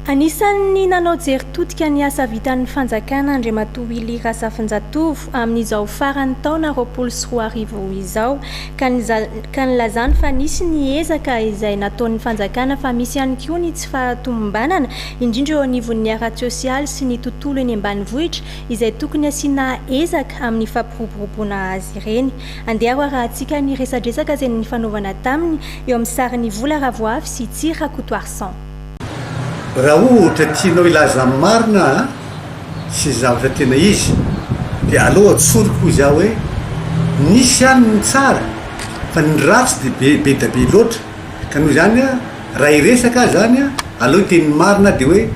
Anisan'ny nanao jery-totika ny asa vitan'ny fanjakana Andriamatoa Willy Rasafinjatovo amin'izao farany taona 2024 izao ka nilazany fa nisy ny ezaka izay nataon'ny fanjakana fa misy ihany koa ny tsy fahatomombanana indrindra eo anivon'ny ara-tsosialy sy ny tontolo eny ambanivohitra izay tokony asiana ezaka amin'ny fampiroboroboana azy ireny. Andeha arahantsika ny resadresaka izay ny fanaovana taminy eo amin'ny sariny Vola Ravoavy sy Tsira Kotoarsan. Raha ohatra tianao ilaza marina sy zavatra tena izy dia aloha atsoriko izaho hoe nisy ihany ny tsara fa ny ratsy dia be da be loatra ka noho izany raha iresaka zany aloha teny marina dia hoe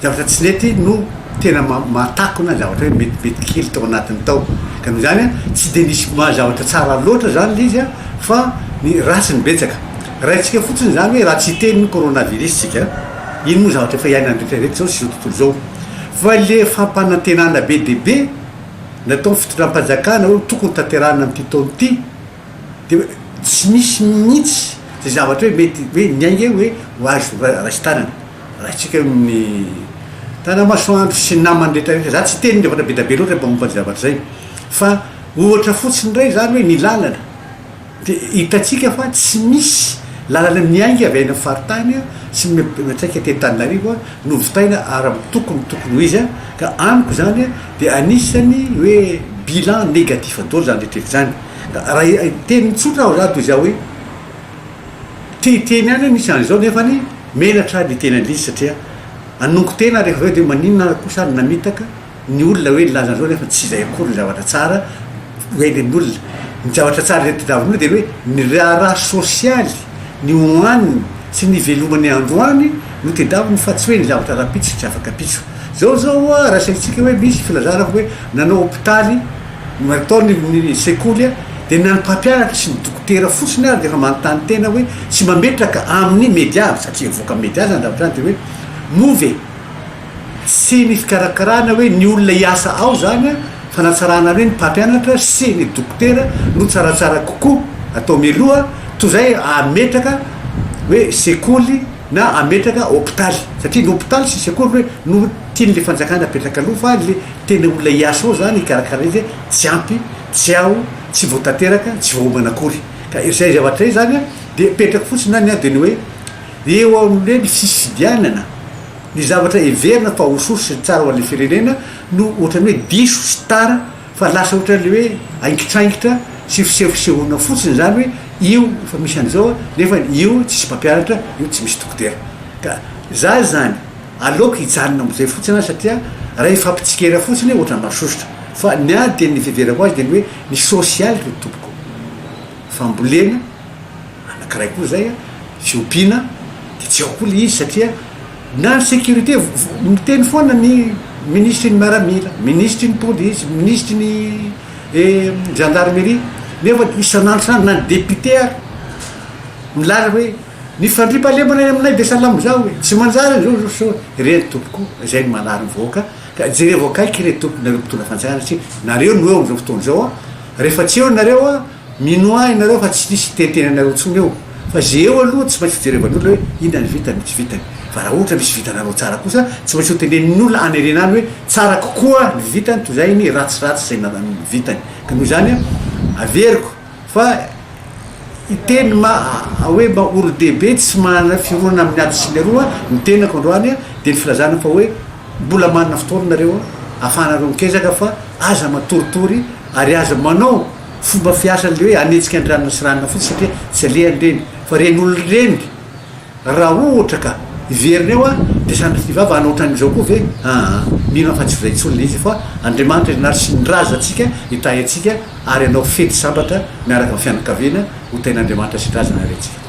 zavatra tsy nety no tena matakona zavatra hoe mety kely tao anatiny tao ka noho izany tsy dia nisy zavatra tsara loatra zany le izy fa ny ratsy ny betsaka raha itsika fotsiny zany hoe raha tsy teny ny coronavirus tsika ino moa zavatra efa iainany rehetrarehetra zao sy zao tontolo zao fa le fampanantenana be dia be natao fitondram-panjakana hoe tokony tanterana amin'ity taona ity dia tsy misy mihitsy zay zavatra hoe mety hoe niainga hoe ho azo raisin-tanana raha tsika amin'ny tanamasoandro sy namany rehetrarehetra za tsy teny zavatra be da be loatra mba momba ny zavatra zay fa ohatra fotsiny ray zany hoe ny lalana dia hitatsika fa tsy misy lalana miainga avy aina faritany sy metsaika tentanarivo no vitaina ara-tokony ho izy ka amiko zany dia anisany hoe bilan négatif daholo zany rehetrarehetra zany raha teny tsotra aho za toy za hoe teny ihany misy an'izao nefa ny menatra ny tenan'izy satria anonko tena rehefa hoe dia maninona kosa ary namitaka ny olona hoe nilaza zao nefa tsy izay akory ny zavatra tsara hoe ny olona ny zavatra tsara rehetrarehetra dia hoe ny raharaha sosialy ny hoaniny sy ny velomany androany no tedaviny fa tsy hoe ny zavatra rapitso tsy afaka pitso zao raha saitsika hoe misy filazana hoe nanao hôpitaly natao ny sekoly dia nany mpampianatra sy ny dokotera fotsiny ary dia efa manontany tena hoe tsy mametraka amin'ny média satria voaka amin'ny média zany zavatra zany dia hoe move sy ny fikarakarana hoe ny olona hiasa ao zany fanatsarana hoe ny mpampianatra sy ny dokotera no tsaratsara kokoa atao mialoha toy zay ametraka hoe sekoly na ametraka hôpitaly satria ny hôpitaly sy sekoly hoe no tian'le fanjakana apetraka aloha fa le tena olona hiasa ao zany ikarakara izy tsy ampy tsy ao tsy voatanteraka tsy vahombana akory ka izay zavatra zay zany dia petraka fotsiny any dia ny hoe eo amin'le ny fisidianana ny zavatra everina fa ososo sy tsara ho an'le firenena no ohatrany hoe diso sy tara fa lasa ohatran'le hoe aingitraingitra sy fisehosehoana fotsiny zany hoe io fa misy an'izao nefa io tsisy mpampianatra io tsy misy dokotera ka za zany aleoko hijanona am'izay fotsiny satria raha ifampitsikera fotsiny ohatra mahasosotra fa ny a dia ny fiverako azy dia ny hoe ny sosialy no tompoko fambolena anankiray koa zay fiompiana dia tsy ao koa le izy satria na ny sécurité miteny foana ny ministry ny miaramila ministry ny polisy ministry ny gendarmerie nefa isanandro na ny député ary milaza hoe ny fandriam-pahalemana aminay dia salamo zao hoe tsy manjary zao reny tompoko zay ny manary mivoaka ka jereo akaiky re tomponareo mpitondra fanjakana satria nareo no eo am'izao fotoana zao rehefa tsy eo nareo minoa nareo fa tsy nisy tentenanareo tsony eo fa zay eo aloha tsy maintsy fijerevan'olona hoe inona ny vitany tsy vitany fa raha ohatra misy vitanareo tsara kosa tsy maintsy ho tendenin'olona anerenany hoe tsara kokoa ny vitany toy zay ny ratsiratsy zay ny vitany ka noho zany averiko fa iteny hoe olo dehibe tsy manana fiorona amin'ny ady sy ny aroa ny tenako androany dia ny filazana fa hoe mbola manana fotoana nareo ahafahanareo mikezaka fa aza matoritory ary aza manao fomba fiasan'le hoe anetsika andranona sy ranona fotsy satria tsy alehany reny fa reny olona reny raha ohatra ka iverina eo dia sandry tivava anaotran'izao koa ve mino fa tsy vozaintsolo le izy fa Andriamanitra nary sy ny razantsika hitay atsika ary anao fety sambatra miaraka amin'ny fianakaviana ho tain'Andriamanitra sy razana retsika